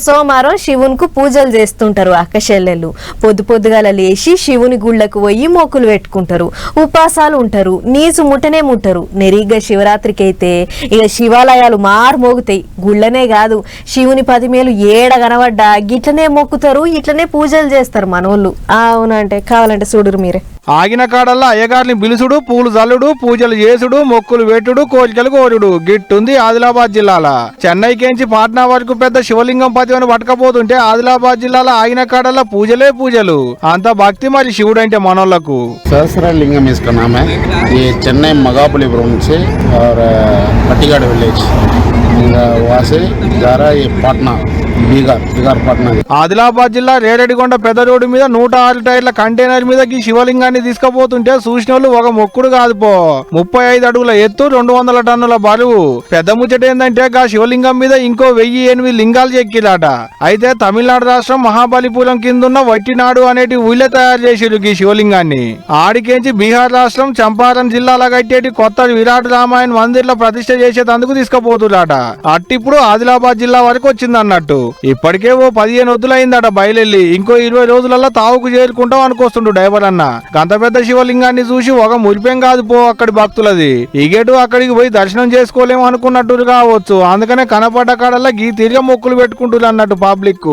సోమవారం శివునికి పూజలు చేస్తుంటారు అక్కచెల్లెళ్ళు. పొద్దుగాల లేచి శివుని గుళ్ళకు పోయి మొక్కులు పెట్టుకుంటారు, ఉపాసాలు ఉంటారు, నీసు ముట్టనే ముట్టరు. నెరిగ్గా శివరాత్రికి అయితే ఇక శివాలయాలు మారుమోగుతాయి. గుళ్ళనే కాదు, శివుని 10 మేలు ఏడ కనబడ్డా గిట్లనే మొక్కుతారు, ఇట్లనే పూజలు చేస్తారు మనోళ్ళు. అవునంటే కావాలంటే చూడురు మీరే. ఆగిన కాడల్లా అయ్యగారిని పిలుసుడు, పూలు జల్లుడు, పూజలు చేసుడు, మొక్కులు పెట్టుడు, కోరికలు కోరుడు గిట్టుంది ఆదిలాబాద్ జిల్లాల. చెన్నైకేంచి పాట్నా వరకు పెద్ద శివలింగం పతివని పట్టకపోతుంటే ఆదిలాబాద్ జిల్లాలో ఆగిన కాడల్లా పూజలే పూజలు. అంత భక్తి మరి శివుడు అంటే మనోళ్లకు. सहस्रलिंगम इसका नाम है। ये चेन्नई मगापुलीपुरम से और पट्टीगाड़ विलेज वहाँ से जा रहा है। ये पाटना బీగార్ పట్నా. ఆదిలాబాద్ జిల్లా రేరెడిగొండ పెద్ద రోడ్డు మీద 106 టైర్ల కంటైనర్ మీద ఈ శివలింగాన్ని తీసుకుపోతుంటే చూసినోళ్ళు ఒక మొక్కుడు కాదు పో. 35 అడుగుల ఎత్తు, 200 టన్నుల బరువు. పెద్ద ముచ్చట ఏంటంటే గా శివలింగం మీద ఇంకో 1008 లింగాలు చెక్కిలాట. అయితే తమిళనాడు రాష్ట్రం మహాబలిపురం కిందున్న వట్టినాడు అనేటి ఊళ్ళే తయారు చేసిరు ఈ శివలింగాన్ని. ఆడికేంచి బీహార్ రాష్ట్రం చంపారన్ జిల్లాలో కట్టేటి కొత్త విరాట్ రామాయణ మందిర్లో ప్రతిష్ఠ చేసేందుకు తీసుకుపోతులాట. అట్టిప్పుడు ఆదిలాబాద్ జిల్లా వరకు వచ్చింది అన్నట్టు. ఇప్పటికే ఓ 15 వద్దులైందట బయలుల్లి. ఇంకో 20 రోజులలో తావుకు చేరుకుంటాం అనుకొస్తుండు డ్రైవర్ అన్న. గంత పెద్ద శివలింగాన్ని చూసి ఒక మురిపేం కాదు పో అక్కడి భక్తులది. ఇగేటు అక్కడికి పోయి దర్శనం చేసుకోలేము అనుకున్నట్టు కావచ్చు. అందుకనే కనపడ్డ కాడల్లా గీ తిరిగి మొక్కులు పెట్టుకుంటున్నారు అన్నట్టు పబ్లిక్.